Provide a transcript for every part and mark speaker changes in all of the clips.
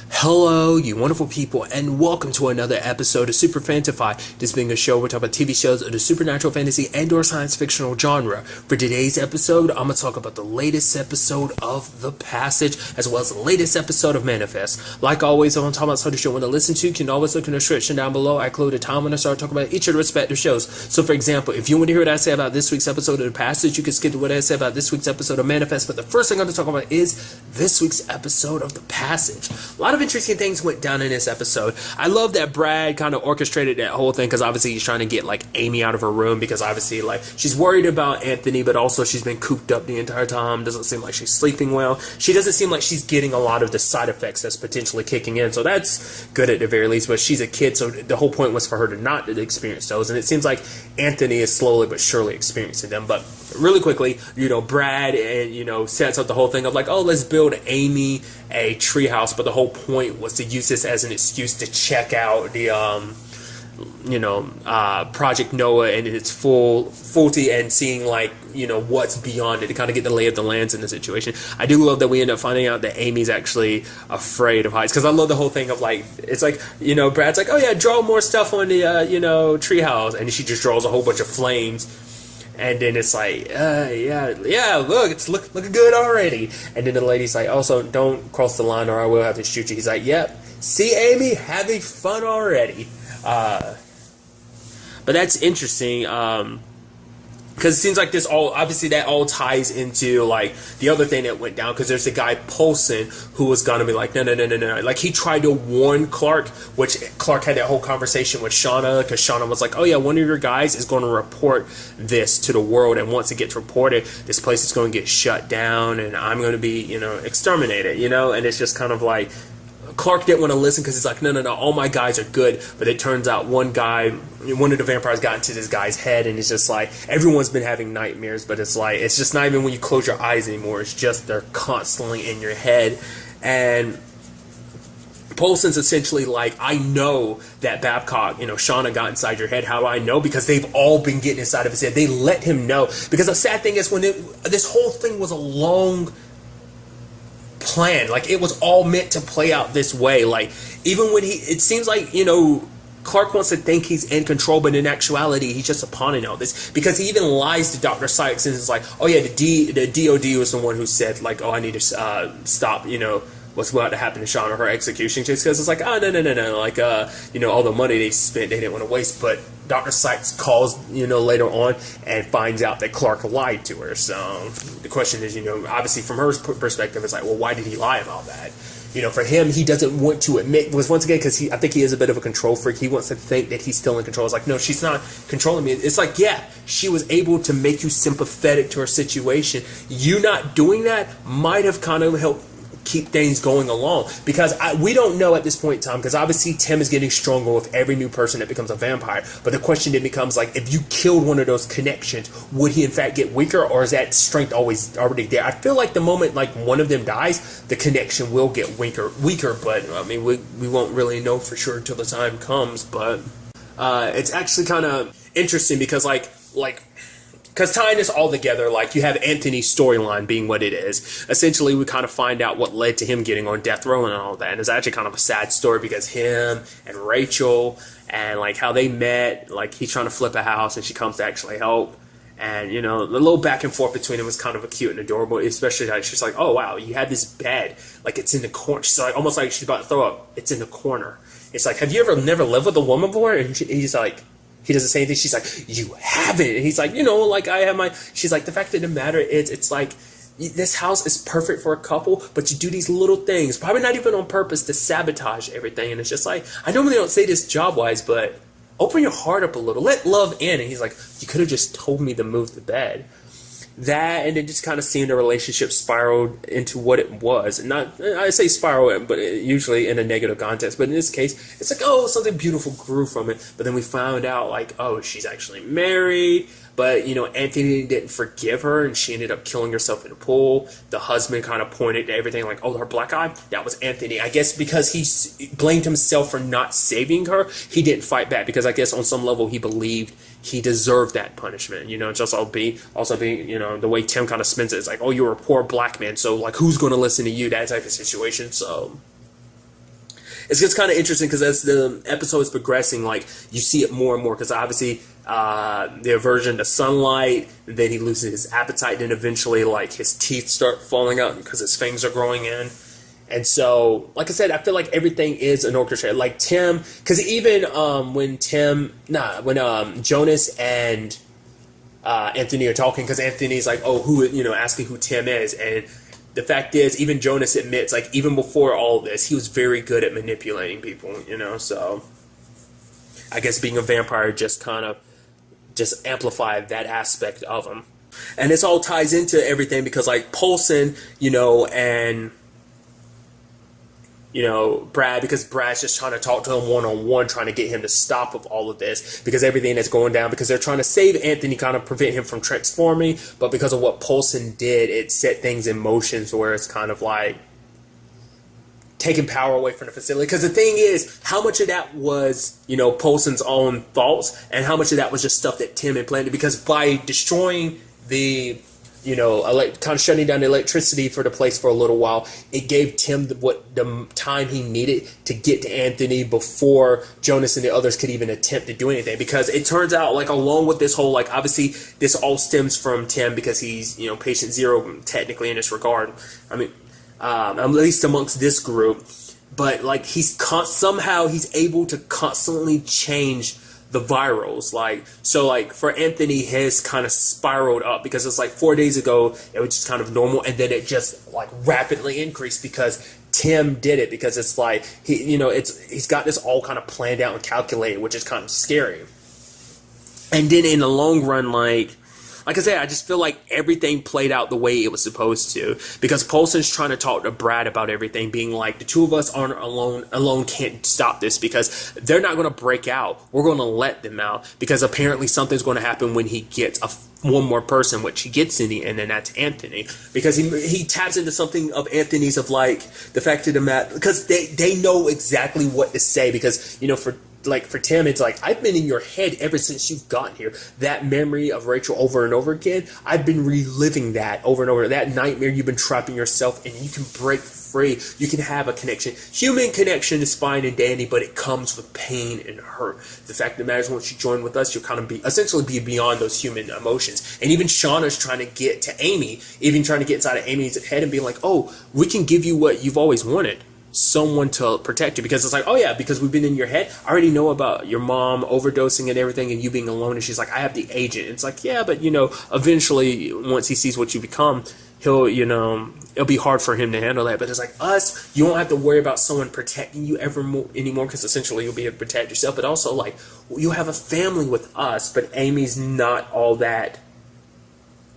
Speaker 1: Hello, you wonderful people, and welcome to another episode of Super-Fanta-Fi. This being a show where we talk about TV shows of the supernatural, fantasy, and/or science fictional genre. For today's episode, I'm going to talk about the latest episode of The Passage, as well as the latest episode of Manifest. Like always, I'm talking about something you want to listen to. You can always look in the description down below. I include a time when I start talking about each of the respective shows. So, for example, if you want to hear what I say about this week's episode of The Passage, you can skip to what I say about this week's episode of Manifest. But the first thing I'm going to talk about is this week's episode of The Passage. A lot of interesting things went down in this episode. I love that Brad kind of orchestrated that whole thing because obviously he's trying to get like Amy out of her room because obviously like she's worried about Anthony, but also she's been cooped up the entire time. Doesn't seem like she's sleeping well. She doesn't seem like she's getting a lot of the side effects that's potentially kicking in. So that's good at the very least. But she's a kid, so the whole point was for her to not experience those. And it seems like Anthony is slowly but surely experiencing them. But really quickly, Brad and sets up the whole thing of like, oh, let's build Amy a treehouse, but the whole point was to use this as an excuse to check out the Project Noah and its fullty and seeing like what's beyond it to kind of get the lay of the lands in the situation. I do love that we end up finding out that Amy's actually afraid of heights because I love the whole thing of like it's like Brad's like, oh yeah, draw more stuff on the treehouse, and she just draws a whole bunch of flames. And then it's like, look, it's looking good already. And then the lady's like, also, don't cross the line or I will have to shoot you. He's like, yep, see, Amy, having fun already. But that's interesting, because it seems like this all, obviously that all ties into like the other thing that went down, because there's a guy, Paulson, who was going to be like, no. Like he tried to warn Clark, which Clark had that whole conversation with Shauna, because Shauna was like, oh yeah, one of your guys is going to report this to the world, and once it gets reported, this place is going to get shut down, and I'm going to be, exterminated, and it's just kind of like, Clark didn't want to listen because he's like, no, all my guys are good. But it turns out one of the vampires got into this guy's head, and it's just like, everyone's been having nightmares, but it's like, it's just not even when you close your eyes anymore. It's just they're constantly in your head. And Paulson's essentially like, I know that Babcock, Shauna got inside your head. How do I know? Because they've all been getting inside of his head. They let him know. Because the sad thing is, this whole thing was a long plan. Like, it was all meant to play out this way. Like, even when it seems like, Clark wants to think he's in control, but in actuality, he's just a pawn in all this. Because he even lies to Dr. Sykes and is like, oh yeah, the DOD was the one who said, like, oh, I need to stop, what's about to happen to Shauna, her execution case, because it's like, oh, no, like, all the money they spent, they didn't want to waste, but Dr. Sykes calls, later on and finds out that Clark lied to her. So the question is, obviously from her perspective, it's like, well, why did he lie about that? For him, he doesn't want to admit, was once again, because I think he is a bit of a control freak. He wants to think that he's still in control. It's like, no, she's not controlling me. It's like, yeah, she was able to make you sympathetic to her situation. You not doing that might have kind of helped keep things going along, because we don't know at this point in time, because obviously Tim is getting stronger with every new person that becomes a vampire, but the question then becomes like, if you killed one of those connections, would he in fact get weaker, or is that strength already there? I feel like the moment like one of them dies, the connection will get weaker, but I mean we won't really know for sure until the time comes. But it's actually kind of interesting because because tying this all together, like you have Anthony's storyline being what it is. Essentially, we kind of find out what led to him getting on death row and all that. And it's actually kind of a sad story because him and Rachel and like how they met, like he's trying to flip a house and she comes to actually help. And, the little back and forth between them was kind of cute and adorable, especially like she's like, oh, wow, you had this bed, like it's in the corner. She's like, almost like she's about to throw up. It's in the corner. It's like, have you ever never lived with a woman before? And he's like, he doesn't say anything. She's like, you haven't. And he's like, like I have my, she's like, the fact of the matter is, it's like, this house is perfect for a couple, but you do these little things, probably not even on purpose, to sabotage everything. And it's just like, I normally don't say this job-wise, but open your heart up a little. Let love in. And he's like, you could have just told me to move the bed. That, and then just kind of seeing the relationship spiraled into what it was. And not, I say spiral, but usually in a negative context. But in this case, it's like, oh, something beautiful grew from it. But then we found out, like, oh, she's actually married. But, Anthony didn't forgive her, and she ended up killing herself in a pool. The husband kind of pointed to everything like, oh, her black eye? That was Anthony. I guess because he blamed himself for not saving her, he didn't fight back. Because I guess on some level he believed he deserved that punishment. Just also being, the way Tim kind of spins it. It's like, oh, you're a poor black man, so, like, who's going to listen to you? That type of situation. So it's just kind of interesting because as the episode is progressing, like you see it more and more because obviously the aversion to sunlight, then he loses his appetite, then eventually like his teeth start falling out because his fangs are growing in. And so, like I said, I feel like everything is an orchestra. Like Tim, because even when Jonas and Anthony are talking, because Anthony's like, oh, who, asking who Tim is, and the fact is, even Jonas admits, like, even before all this, he was very good at manipulating people, so I guess being a vampire just kind of just amplified that aspect of him. And this all ties into everything because, like, Paulson, and Brad, because Brad's just trying to talk to him one-on-one, trying to get him to stop with all of this because everything that's going down, because they're trying to save Anthony, kind of prevent him from transforming, but because of what Paulson did, it set things in motion where it's kind of like taking power away from the facility. Because the thing is, how much of that was, Paulson's own thoughts, and how much of that was just stuff that Tim implanted? Because by destroying the kind of shutting down the electricity for the place for a little while, it gave Tim the time he needed to get to Anthony before Jonas and the others could even attempt to do anything. Because it turns out, like, along with this whole, like, obviously this all stems from Tim because he's, patient zero technically in this regard. I mean, at least amongst this group. But, like, somehow he's able to constantly change the virals, like for Anthony, his kind of spiraled up because it's like 4 days ago it was just kind of normal, and then it just like rapidly increased because Tim did it, because it's like he's got this all kind of planned out and calculated, which is kind of scary. And then in the long run, like I said, I just feel like everything played out the way it was supposed to, because Paulson's trying to talk to Brad about everything, being like, the two of us aren't alone can't stop this, because they're not going to break out. We're going to let them out, because apparently something's going to happen when he gets one more person, which he gets in the end, and that's Anthony, because he taps into something of Anthony's, of like the fact of the matter, because they know exactly what to say, because for Tim, it's like, I've been in your head ever since you've gotten here. That memory of Rachel over and over again, I've been reliving that over and over. That nightmare you've been trapping yourself in, you can break free. You can have a connection. Human connection is fine and dandy, but it comes with pain and hurt. The fact of the matter is, once you join with us, you'll kind of essentially be beyond those human emotions. And even Shauna's trying to get to Amy, even trying to get inside of Amy's head and being like, oh, we can give you what you've always wanted. Someone to protect you, because it's like, oh yeah, because we've been in your head. I already know about your mom overdosing and everything and you being alone. And she's like, I have the agent. And it's like, yeah, but eventually once he sees what you become, he'll, it'll be hard for him to handle that. But it's like, us, you won't have to worry about someone protecting you anymore, because essentially you'll be able to protect yourself. But also, like, you'll have a family with us. But Amy's not all that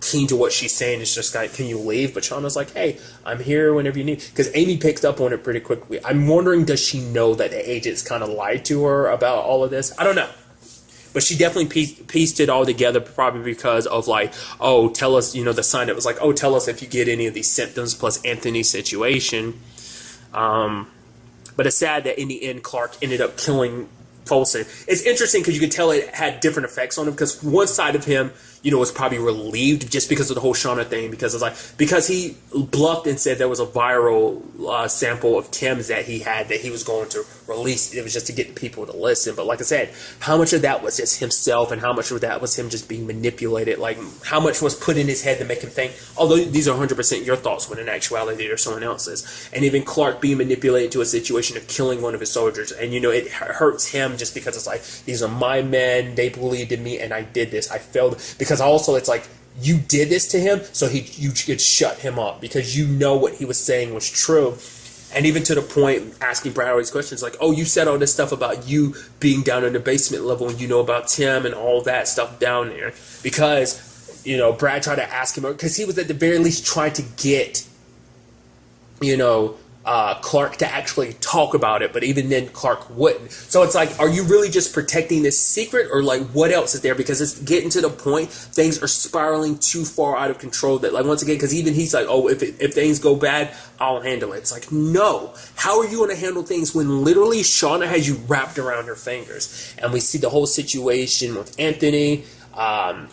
Speaker 1: keen to what she's saying. It's just like, can you leave? But Shauna's like, hey, I'm here whenever you need, because Amy picks up on it pretty quickly. I'm wondering, does she know that the agents kind of lied to her about all of this? I don't know, but she definitely pieced it all together, probably because of like, oh, tell us, the sign that was like, oh, tell us if you get any of these symptoms, plus Anthony's situation. But it's sad that in the end Clark ended up killing Paulson. It's interesting because you could tell it had different effects on him, because one side of him, was probably relieved just because of the whole Shauna thing, because he bluffed and said there was a viral sample of Tim's that he had that he was going to release. It was just to get people to listen. But like I said, how much of that was just himself and how much of that was him just being manipulated? Like, how much was put in his head to make him think, although these are 100% your thoughts, when in actuality they're someone else's. And even Clark being manipulated to a situation of killing one of his soldiers. And, it hurts him just because it's like, these are my men, they believed in me, and I did this. I failed. Because also it's like, you did this to him, so you could shut him up, because what he was saying was true. And even to the point, asking Brad all these questions, like, oh, you said all this stuff about you being down in the basement level, and about Tim and all that stuff down there. Because, Brad tried to ask him, because he was at the very least trying to get, Clark to actually talk about it, but even then Clark wouldn't. So it's like, are you really just protecting this secret, or like what else is there? Because it's getting to the point, things are spiraling too far out of control, that like, once again, because even he's like, oh, if things go bad, I'll handle it. It's like, no, how are you going to handle things when literally Shauna has you wrapped around her fingers? And we see the whole situation with Anthony.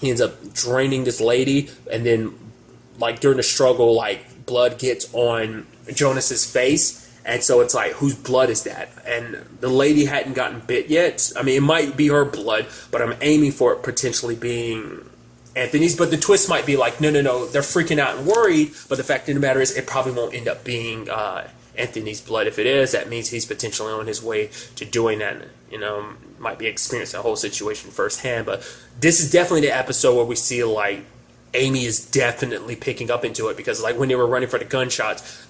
Speaker 1: He ends up draining this lady, and then like during the struggle, like blood gets on Jonas's face, And so it's like, whose blood is that? And the lady hadn't gotten bit yet. I mean, it might be her blood, but I'm aiming for it potentially being Anthony's. But the twist might be like, no, they're freaking out and worried. But the fact of the matter is, it probably won't end up being Anthony's blood. If it is, that means he's potentially on his way to doing that. You know, might be experiencing the whole situation firsthand. But this is definitely the episode where we see like Amy is definitely picking up into it, because like when they were running for the gunshots,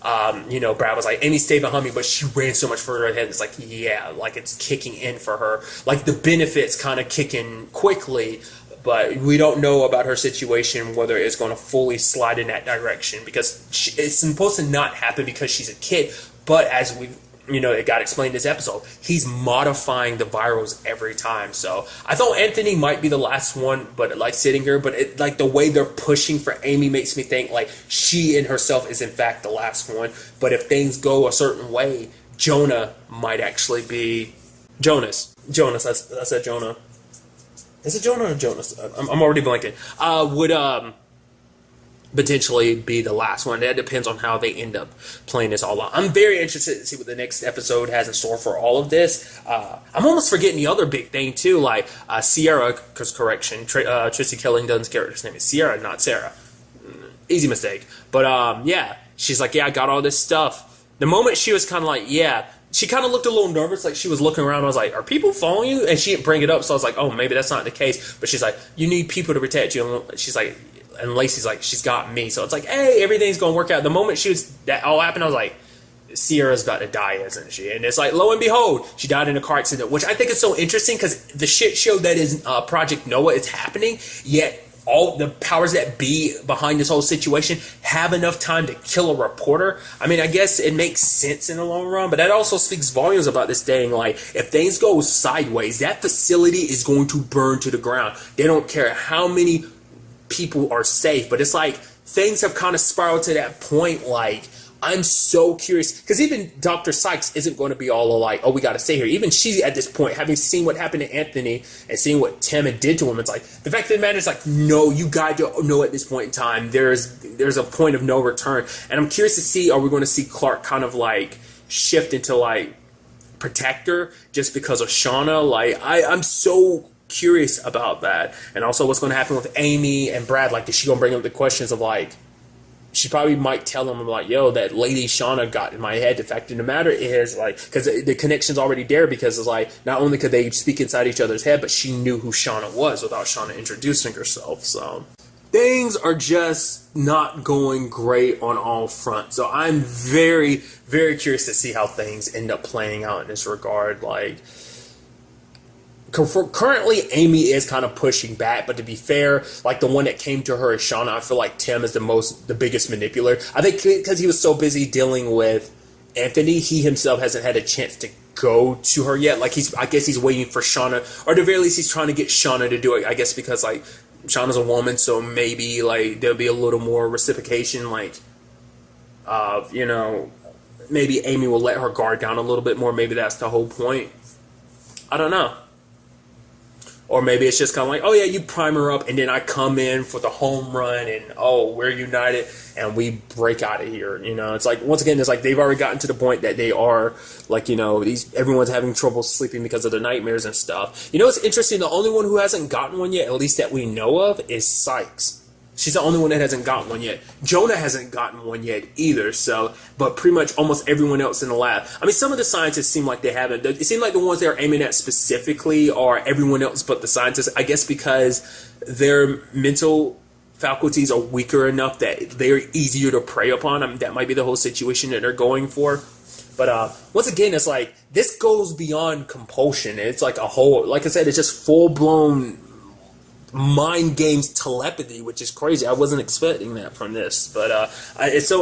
Speaker 1: you know, Brad was like, Amy, stay behind me, but she ran so much further ahead. It's like, yeah, like it's kicking in for her. Like the benefits kind of kick in quickly, but we don't know about her situation, whether it's going to fully slide in that direction, because it's supposed to not happen because she's a kid. But as we've, you know, it got explained in this episode, he's modifying the virals every time. So I thought Anthony might be the last one, but like sitting here, but it, like the way they're pushing for Amy makes me think like she in herself is in fact the last one. But if things go a certain way, Jonah might actually be Jonas. I said Jonah. Is it Jonah or Jonas? I'm already blanking. Would potentially be the last one. That depends on how they end up playing this all out. I'm very interested to see what the next episode has in store for all of this. I'm almost forgetting the other big thing too, like Sierra, because correction, Tracy Kellington's character's name is Sierra, not Sarah. Easy mistake. But yeah, she's like, yeah, I got all this stuff. The moment she was kind of like, yeah, she kind of looked a little nervous, like she was looking around. I was like, are people following you? And she didn't bring it up, so I was like, oh, maybe that's not the case. But she's like, you need people to protect you. And she's like, and Lacey's like, she's got me. So it's like, hey, everything's going to work out. The moment that all happened, I was like, Sierra's about to die, isn't she? And it's like, lo and behold, she died in a car accident, which I think is so interesting because the shit show that is Project Noah is happening, yet all the powers that be behind this whole situation have enough time to kill a reporter. I mean, I guess it makes sense in the long run, but that also speaks volumes about this thing. Like, if things go sideways, that facility is going to burn to the ground. They don't care how many people are safe, but it's like things have kind of spiraled to that point. Like, I'm so curious, because even Dr. Sykes isn't going to be all like, oh, we got to stay here. Even she, at this point, having seen what happened to Anthony and seeing what Tim had did to him, it's like, the fact of the matter is like, no, you got to know at this point in time, there's a point of no return. And I'm curious to see, are we going to see Clark kind of like shift into like protector just because of Shauna? Like, I'm so curious about that. And also what's going to happen with Amy and Brad. Like, is she going to bring up the questions of like, she probably might tell them like, yo, that lady Shauna got in my head. The fact of the matter is, like, because the connection's already there, because it's like, not only could they speak inside each other's head, but she knew who Shauna was without Shauna introducing herself. So things are just not going great on all fronts. So I'm very, very curious to see how things end up playing out in this regard. Like, currently, Amy is kind of pushing back, but to be fair, like the one that came to her is Shauna. I feel like Tim is the biggest manipulator. I think because he was so busy dealing with Anthony, he himself hasn't had a chance to go to her yet. Like, I guess he's waiting for Shauna, or at the very least, he's trying to get Shauna to do it. I guess because like Shauna's a woman, so maybe like there'll be a little more reciprocation. Like, you know, maybe Amy will let her guard down a little bit more. Maybe that's the whole point. I don't know. Or maybe it's just kind of like, oh yeah, you prime her up, and then I come in for the home run, and oh, we're united, and we break out of here. You know, it's like, once again, it's like they've already gotten to the point that they are like, you know, everyone's having trouble sleeping because of the nightmares and stuff. You know, it's interesting. The only one who hasn't gotten one yet, at least that we know of, is Sykes. She's the only one that hasn't gotten one yet. Jonah hasn't gotten one yet either. So, but pretty much almost everyone else in the lab. I mean, some of the scientists seem like they haven't. It seems like the ones they're aiming at specifically are everyone else but the scientists. I guess because their mental faculties are weaker enough that they're easier to prey upon. I mean, that might be the whole situation that they're going for. But once again, it's like, this goes beyond compulsion. It's like a whole, like I said, it's just full-blown mind games telepathy, which is crazy. I wasn't expecting that from this, but it's so,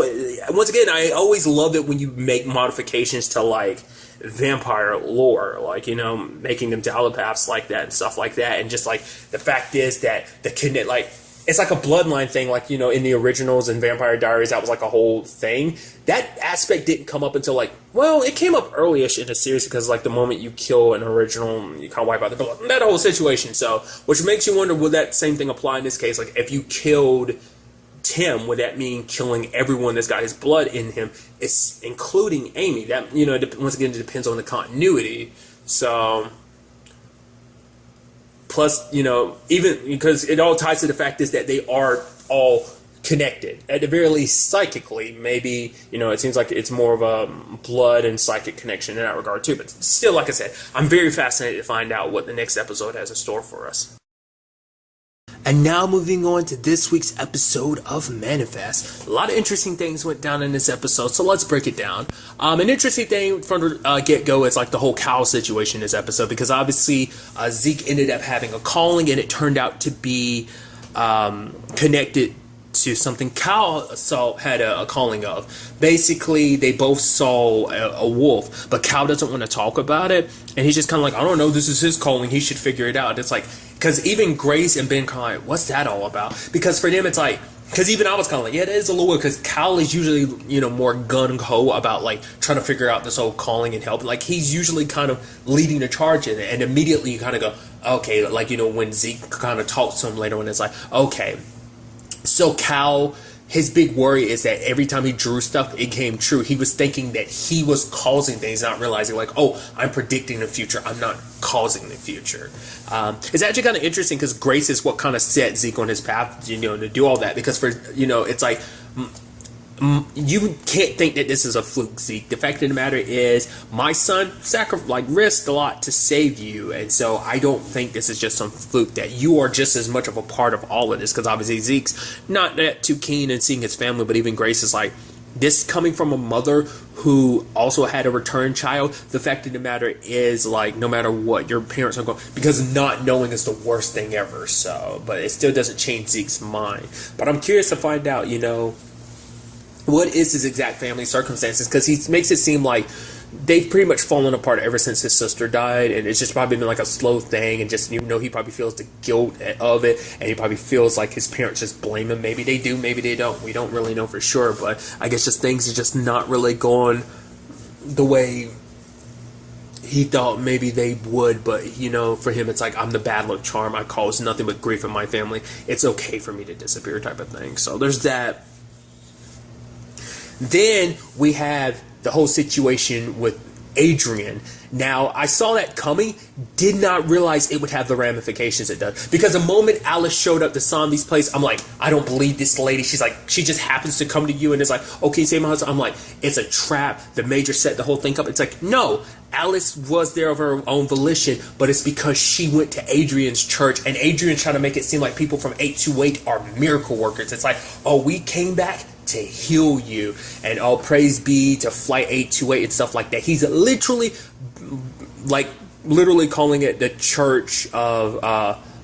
Speaker 1: once again, I always love it when you make modifications to like vampire lore, like, you know, making them telepaths like that and stuff like that. And just like the fact is that the connect, like, it's like a bloodline thing, like, you know, in the originals and Vampire Diaries, that was like a whole thing. That aspect didn't come up until like, well, it came up early-ish in the series, because like the moment you kill an original, you can't wipe out the blood, that whole situation. So, which makes you wonder, would that same thing apply in this case? Like, if you killed Tim, would that mean killing everyone that's got his blood in him? It's including Amy. That, once again, it depends on the continuity. So, plus, even because it all ties to the fact is that they are all connected, at the very least psychically. Maybe, it seems like it's more of a blood and psychic connection in that regard too. But still, like I said, I'm very fascinated to find out what the next episode has in store for us. And now moving on to this week's episode of Manifest. A lot of interesting things went down in this episode, so let's break it down. An interesting thing from the get-go is like the whole Cal situation in this episode, because obviously Zeke ended up having a calling, and it turned out to be connected to something Cal had a calling of. Basically, they both saw a wolf, but Cal doesn't want to talk about it, and he's just kind of like, I don't know, this is his calling, he should figure it out. It's like, because even Grace and Ben kind of like, what's that all about? Because for them, it's like, because even I was kind of like, yeah, that is a little weird, because Cal is usually, more gung-ho about, like, trying to figure out this whole calling and help. Like, he's usually kind of leading the charge in it, and immediately you kind of go, okay, like, when Zeke kind of talks to him later, when it's like, okay, so Cal, his big worry is that every time he drew stuff, it came true. He was thinking that he was causing things, not realizing like, oh, I'm predicting the future. I'm not causing the future. It's actually kind of interesting because Grace is what kind of set Zeke on his path, to do all that. Because for, it's like, you can't think that this is a fluke, Zeke. The fact of the matter is, my son risked a lot to save you, and so I don't think this is just some fluke, that you are just as much of a part of all of this, because obviously Zeke's not that too keen in seeing his family, but even Grace is like, this coming from a mother who also had a return child, the fact of the matter is, like, no matter what, your parents are going, because not knowing is the worst thing ever, so, but it still doesn't change Zeke's mind. But I'm curious to find out, what is his exact family circumstances, because he makes it seem like they've pretty much fallen apart ever since his sister died, and it's just probably been like a slow thing, and just, he probably feels the guilt of it, and he probably feels like his parents just blame him. Maybe they do, maybe they don't. We don't really know for sure, but I guess just things are just not really going the way he thought maybe they would. But, for him, it's like, I'm the bad luck charm. I cause nothing but grief in my family. It's okay for me to disappear type of thing. So there's that. Then we have the whole situation with Adrian. Now, I saw that coming, did not realize it would have the ramifications it does. Because the moment Alice showed up to Sanvi's place, I'm like, I don't believe this lady. She's like, she just happens to come to you and it's like, okay, save my husband. I'm like, it's a trap. The major set the whole thing up. It's like, no, Alice was there of her own volition, but it's because she went to Adrian's church, and Adrian's trying to make it seem like people from 828 are miracle workers. It's like, oh, we came back to heal you, and all praise be to Flight 828 and stuff like that. He's literally calling it the Church of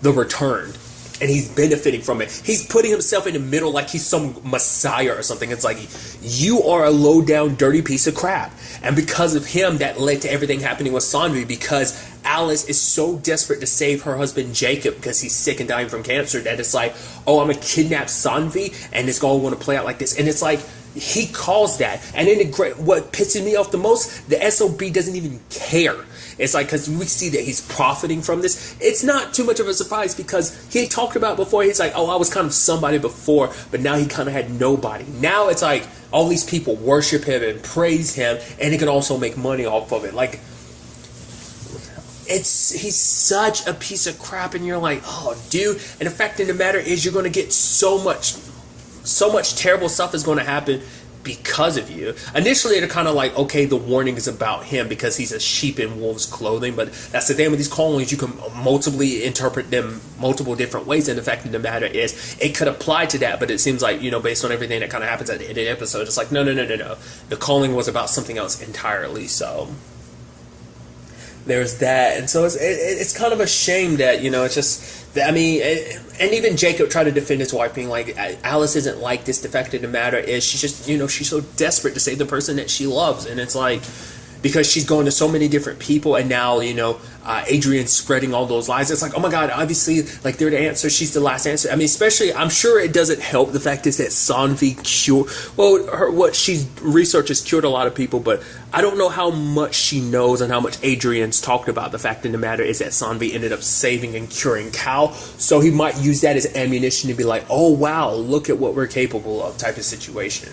Speaker 1: the Returned, and he's benefiting from it. He's putting himself in the middle like he's some messiah or something. It's like, you are a low down dirty piece of crap, and because of him, that led to everything happening with Sanvi, because Alice is so desperate to save her husband Jacob because he's sick and dying from cancer, that it's like, oh, I'm gonna kidnap Sanvi, and it's gonna want to play out like this. And it's like, he caused that. And then what pisses me off the most, the SOB doesn't even care. It's like, because we see that he's profiting from this. It's not too much of a surprise, because he talked about before, he's like, oh, I was kind of somebody before, but now he kind of had nobody. Now it's like all these people worship him and praise him, and he can also make money off of it. Like, he's such a piece of crap, and you're like, oh, dude. And the fact of the matter is, you're going to get so much terrible stuff is going to happen because of you. Initially, they're kind of like, okay, the warning is about him because he's a sheep in wolf's clothing, but that's the thing with these callings, you can multiply interpret them multiple different ways, and the fact of the matter is, it could apply to that, but it seems like, based on everything that kind of happens at the end of the episode, it's like, no. The calling was about something else entirely, so there's that. And so it's kind of a shame that, it's just, and even Jacob tried to defend his wife, being like, Alice isn't like this. The fact of the matter is, she's just, she's so desperate to save the person that she loves. And it's like, because she's going to so many different people, and now, Adrian's spreading all those lies. It's like, oh my God, obviously, like, they're the answer. She's the last answer. I mean, especially, I'm sure it doesn't help. The fact is that Sanvi what she's research has cured a lot of people, but I don't know how much she knows and how much Adrian's talked about. The fact of the matter is that Sanvi ended up saving and curing Cal, so he might use that as ammunition to be like, oh wow, look at what we're capable of type of situation,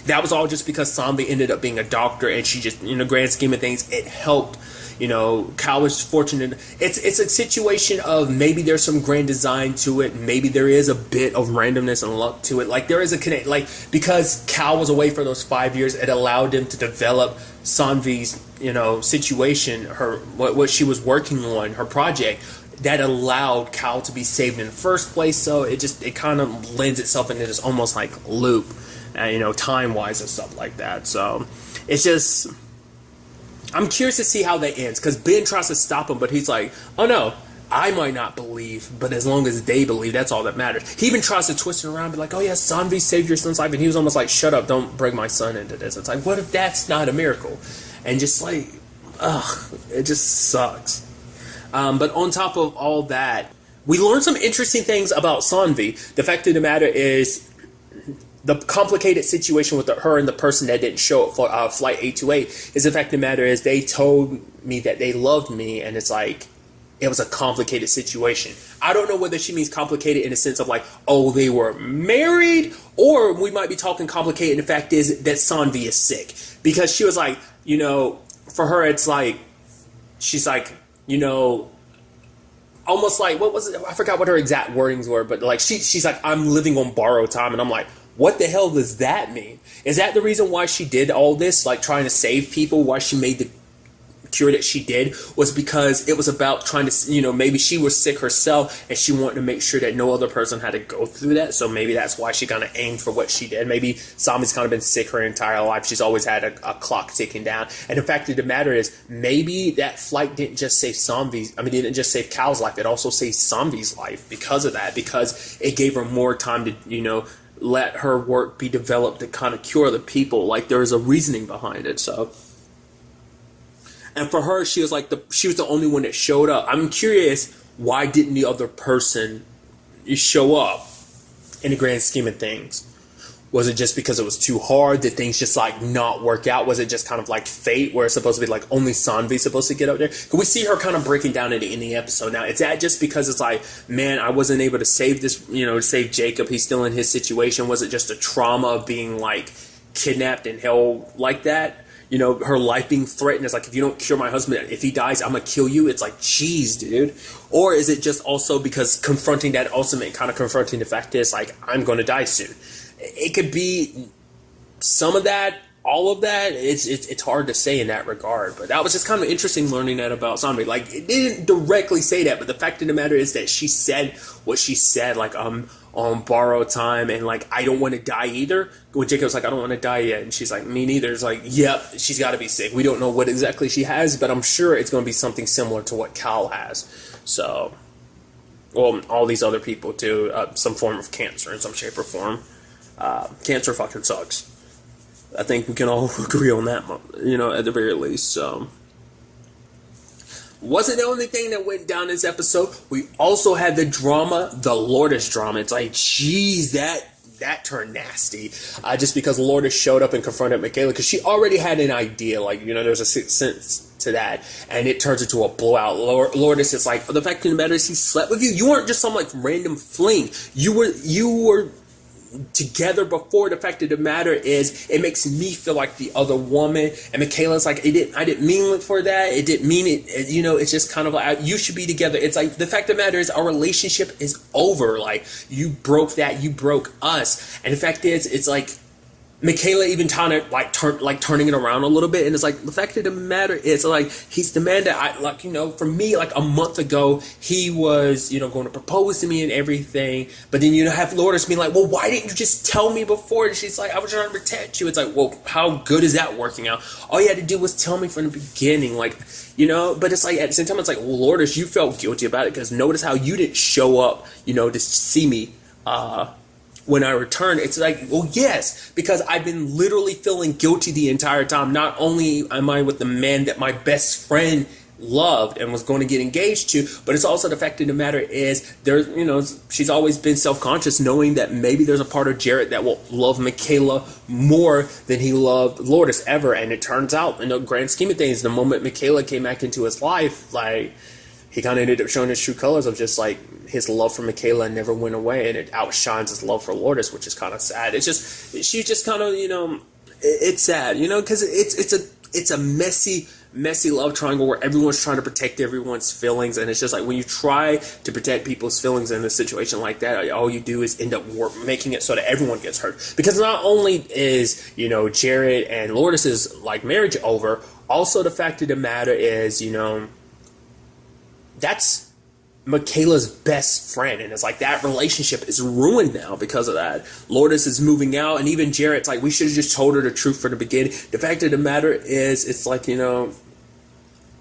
Speaker 1: That was all just because Sanvi ended up being a doctor, and she just, in the grand scheme of things, it helped. Cal was fortunate. It's a situation of maybe there's some grand design to it. Maybe there is a bit of randomness and luck to it. Like, there is a connect. Like, because Cal was away for those 5 years, it allowed him to develop Sanvi's, situation, what she was working on, her project, that allowed Cal to be saved in the first place. So it kind of lends itself into this almost like loop, time-wise and stuff like that. So it's just, I'm curious to see how that ends, because Ben tries to stop him, but he's like, oh no, I might not believe, but as long as they believe, that's all that matters. He even tries to twist it around and be like, oh yeah, Sanvi saved your son's life, and he was almost like, shut up, don't bring my son into this. It's like, what if that's not a miracle? And just like, it just sucks. But on top of all that, we learned some interesting things about Sanvi. The fact of the matter is, the complicated situation with her and the person that didn't show up for Flight 828 is, the fact of the matter is, they told me that they loved me, and it's like, it was a complicated situation. I don't know whether she means complicated in the sense of like, oh, they were married, or we might be talking complicated. The fact is that Sanvi is sick, because she was like, for her, it's like, she's like, almost like, what was it? I forgot what her exact wordings were, but like, she's like, I'm living on borrowed time, and I'm like, what the hell does that mean? Is that the reason why she did all this, like trying to save people, why she made the cure that she did, was because it was about trying to, maybe she was sick herself and she wanted to make sure that no other person had to go through that. So maybe that's why she kind of aimed for what she did. Maybe Sami's kind of been sick her entire life. She's always had a clock ticking down. And the fact of the matter is, maybe that flight didn't just save didn't just save Cal's life. It also saved Sanvi's life because of that, because it gave her more time to, let her work be developed to kind of cure the people. Like, there is a reasoning behind it. So, and for her, she was like she was the only one that showed up. I'm curious, why didn't the other person show up in the grand scheme of things? Was it just because it was too hard? Did things just like not work out? Was it just kind of like fate, where it's supposed to be like only Sanvi's supposed to get up there? Because we see her kind of breaking down in the episode. Now, is that just because it's like, man, I wasn't able to save this, to save Jacob, he's still in his situation? Was it just a trauma of being like kidnapped and held like that? Her life being threatened. It's like, if you don't cure my husband, if he dies, I'm gonna kill you. It's like, geez, dude. Or is it just also because confronting that ultimate, kind of confronting the fact is like, I'm gonna die soon? It could be some of that, all of that. It's hard to say in that regard. But that was just kind of interesting learning that about Sanvi. Like, it didn't directly say that, but the fact of the matter is that she said what she said, like, on borrowed time, and like, I don't want to die either. When Jacob's like, I don't want to die yet, and she's like, me neither. It's like, yep, she's got to be sick. We don't know what exactly she has, but I'm sure it's going to be something similar to what Cal has. So, well, all these other people too, some form of cancer in some shape or form. Cancer fucking sucks. I think we can all agree on that, at the very least. So, wasn't the only thing that went down this episode. We also had the drama, the Lourdes drama. It's like, geez, that turned nasty. Just because Lourdes showed up and confronted Michaela, because she already had an idea, like, there's a sixth sense to that, and it turns into a blowout. Lourdes is like, the fact of the matter is, he slept with you. You weren't just some like random fling. You were together before. The fact of the matter is, it makes me feel like the other woman. And Michaela's like, I didn't mean it for that. It didn't mean it. It's just kind of like, you should be together. It's like, the fact of the matter is, our relationship is over. Like, you broke that. You broke us. And the fact is, it's like, Michaela even trying to like turning it around a little bit, and it's like, the fact of the matter is, like, he's the man that I like. For me, like a month ago, he was going to propose to me and everything, but then have Lourdes being like, well, why didn't you just tell me before? And she's like, I was trying to protect you. It's like, well, how good is that working out? All you had to do was tell me from the beginning, like, but it's like, at the same time, it's like, well, Lourdes, you felt guilty about it, because notice how you didn't show up, to see me when I return, it's like, well, yes, because I've been literally feeling guilty the entire time. Not only am I with the man that my best friend loved and was going to get engaged to, but it's also the fact of the matter is there's, she's always been self-conscious, knowing that maybe there's a part of Jarrett that will love Michaela more than he loved Lourdes ever. And it turns out, in the grand scheme of things, the moment Michaela came back into his life, like, he kind of ended up showing his true colors of just like his love for Michaela never went away, and it outshines his love for Lourdes, which is kind of sad. It's just, she's just kind of, it's sad, because it's a messy love triangle where everyone's trying to protect everyone's feelings, and it's just like when you try to protect people's feelings in a situation like that, all you do is end up making it so that everyone gets hurt. Because not only is Jarrett and Lourdes' like marriage over, also the fact of the matter is that's Michaela's best friend, and it's like that relationship is ruined now because of that. Lourdes is moving out, and even Jarrett's like, we should have just told her the truth from the beginning. The fact of the matter is, it's like,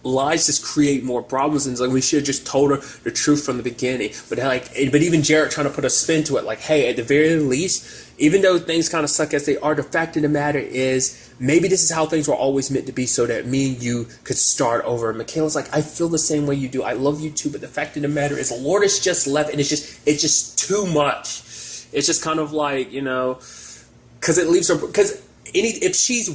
Speaker 1: lies just create more problems, and it's like we should have just told her the truth from the beginning. But even Jarrett trying to put a spin to it, like, hey, at the very least, even though things kind of suck as they are, the fact of the matter is, maybe this is how things were always meant to be, so that me and you could start over. And Michaela's like, I feel the same way you do. I love you too. But the fact of the matter is, Lourdes just left, and it's just too much. It's just kind of like, because it leaves her, because anytime she's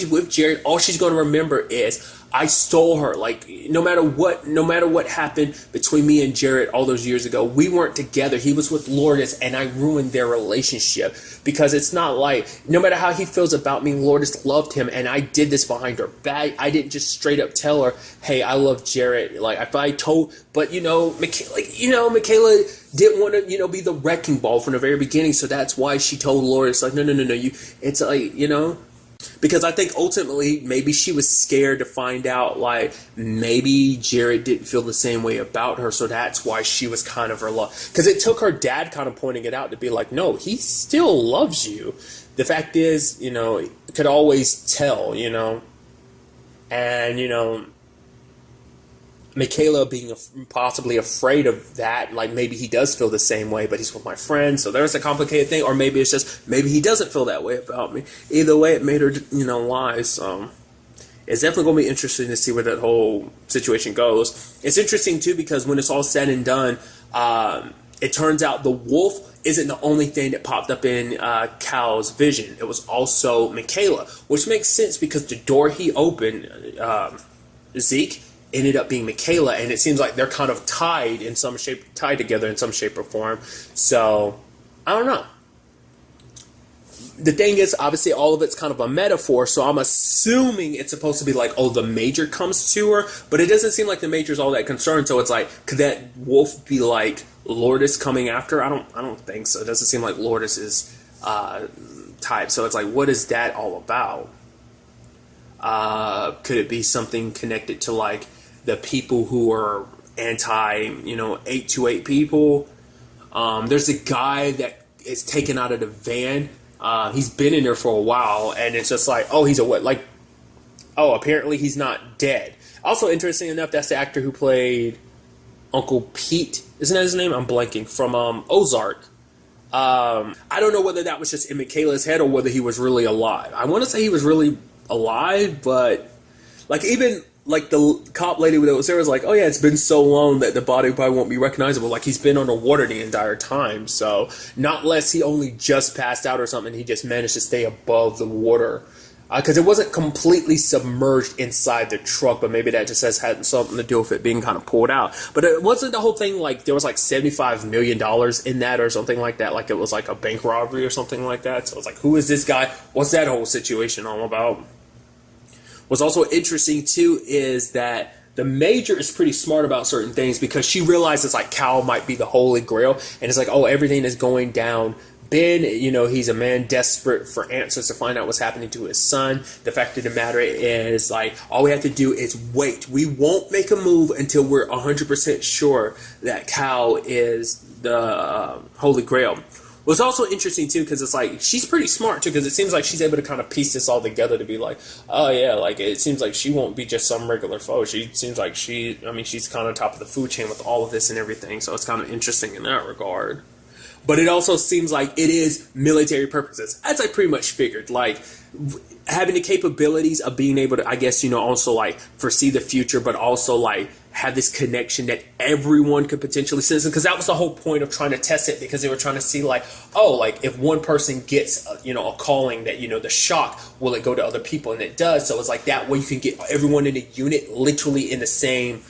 Speaker 1: with Jarrett, all she's going to remember is, I stole her. Like, no matter what happened between me and Jarrett all those years ago, we weren't together. He was with Lourdes, and I ruined their relationship. Because it's not like, no matter how he feels about me, Lourdes loved him, and I did this behind her back. I didn't just straight up tell her, hey, I love Jarrett. Like, if I told, but Michaela didn't want to, be the wrecking ball from the very beginning. So that's why she told Lourdes, like, no, it's like, because I think ultimately maybe she was scared to find out, like, maybe Jarrett didn't feel the same way about her, so that's why she was kind of her love. Because it took her dad kind of pointing it out to be like, no, he still loves you. The fact is, could always tell, and, Michaela being possibly afraid of that, like maybe he does feel the same way, but he's with my friend, so there's a complicated thing. Or maybe it's just, maybe he doesn't feel that way about me. Either way, it made her, lie. So it's definitely going to be interesting to see where that whole situation goes. It's interesting, too, because when it's all said and done, it turns out the wolf isn't the only thing that popped up in Cal's vision. It was also Michaela, which makes sense because the door he opened, Zeke, ended up being Michaela, and it seems like they're kind of tied together in some shape or form. So, I don't know. The thing is, obviously, all of it's kind of a metaphor, so I'm assuming it's supposed to be like, oh, the Major comes to her, but it doesn't seem like the Major's all that concerned, so it's like, could that wolf be like Lourdes coming after her? I don't think so. It doesn't seem like Lourdes is type, so it's like, what is that all about? Could it be something connected to, like, the people who are anti, 828 people? There's a guy that is taken out of the van. He's been in there for a while, and it's just like, oh, he's a what? Like, oh, apparently he's not dead. Also, interesting enough, that's the actor who played Uncle Pete. Isn't that his name? I'm blanking. From Ozark. I don't know whether that was just in Michaela's head or whether he was really alive. I want to say he was really alive, but like even like the cop lady that was there was like, oh yeah, it's been so long that the body probably won't be recognizable. Like he's been underwater the entire time, so not unless he only just passed out or something, he just managed to stay above the water. Because it wasn't completely submerged inside the truck, but maybe that just had something to do with it being kind of pulled out. But it wasn't the whole thing like there was like $75 million in that or something like that. Like it was like a bank robbery or something like that. So it's like, who is this guy? What's that whole situation all about? What's also interesting too is that the Major is pretty smart about certain things because she realizes like Cal might be the Holy Grail, and it's like, oh, everything is going down. Ben, he's a man desperate for answers to find out what's happening to his son. The fact of the matter is, like, all we have to do is wait. We won't make a move until we're 100% sure that Cal is the Holy Grail. What's also interesting, too, because it's like, she's pretty smart, too, because it seems like she's able to kind of piece this all together to be like, oh, yeah, like, it seems like she won't be just some regular foe. She seems like she's kind of top of the food chain with all of this and everything, so it's kind of interesting in that regard. but it also seems like it is military purposes. As I pretty much figured, like having the capabilities of being able to, I guess, also like foresee the future, but also like have this connection that everyone could potentially sense. Because that was the whole point of trying to test it, because they were trying to see like, oh, like if one person gets, a calling that, the shock, will it go to other people? And it does. So it's like that way you can get everyone in a unit literally in the same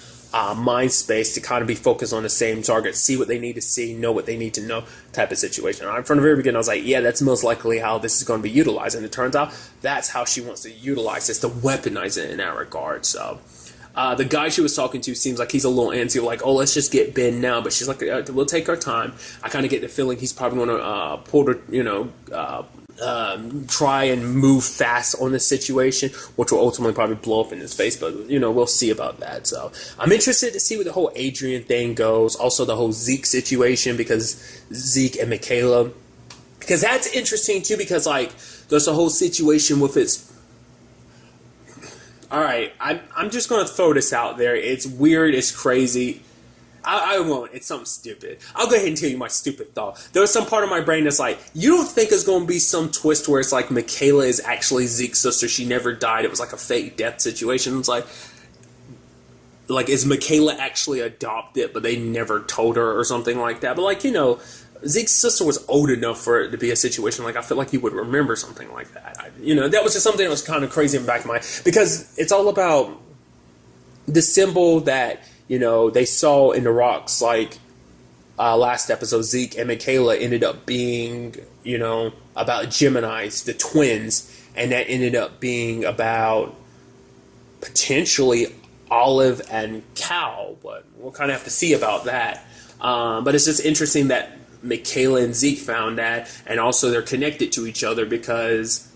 Speaker 1: mind space to kind of be focused on the same target, see what they need to see, know what they need to know type of situation. From the very beginning, I was like, yeah, that's most likely how this is going to be utilized. And it turns out that's how she wants to utilize this, to weaponize it in that regard. So the guy she was talking to seems like he's a little antsy, like, oh, let's just get Ben now. But she's like, we'll take our time. I kind of get the feeling he's probably going to pull the, try and move fast on this situation, which will ultimately probably blow up in his face, but we'll see about that. So I'm interested to see where the whole Adrian thing goes, also the whole Zeke situation, because Zeke and Michaela, because that's interesting too, because like there's a whole situation with all right, I'm just gonna throw this out there. It's weird, it's crazy. I won't. It's something stupid. I'll go ahead and tell you my stupid thought. There was some part of my brain that's like, you don't think it's going to be some twist where it's like Michaela is actually Zeke's sister. She never died. It was like a fake death situation. It's like is Michaela actually adopted, but they never told her or something like that? But like, Zeke's sister was old enough for it to be a situation like I feel like you would remember something like that. That was just something that was kind of crazy in the back of my mind, because it's all about the symbol that they saw in the rocks, like last episode, Zeke and Michaela ended up being, about Geminis, the twins, and that ended up being about potentially Olive and Cal, but we'll kind of have to see about that. But it's just interesting that Michaela and Zeke found that, and also they're connected to each other because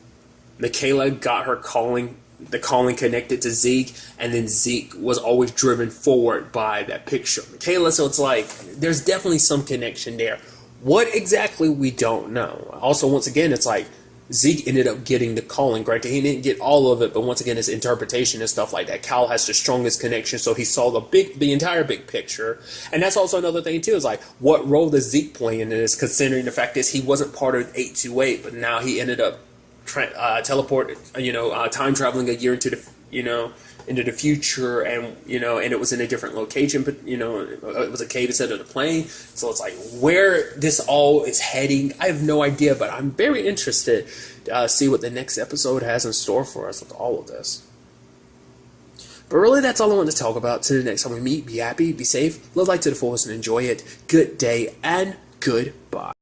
Speaker 1: Michaela got her the calling connected to Zeke, and then Zeke was always driven forward by that picture of Michaela. So it's like there's definitely some connection there. What exactly, we don't know. Also, once again, it's like Zeke ended up getting the calling. Granted, he didn't get all of it, but once again, it's interpretation and stuff like that. Cal has the strongest connection, so he saw the entire big picture. And that's also another thing too, is like, what role does Zeke play in this, considering the fact is he wasn't part of 828, but now he ended up time traveling a year into the future, and and it was in a different location, but it was a cave instead of the plane. So it's like where this all is heading, I have no idea, but I'm very interested to see what the next episode has in store for us with all of this. But really, that's all I want to talk about. Till the next time we meet, be happy, be safe, live life to the fullest, and enjoy it. Good day and goodbye.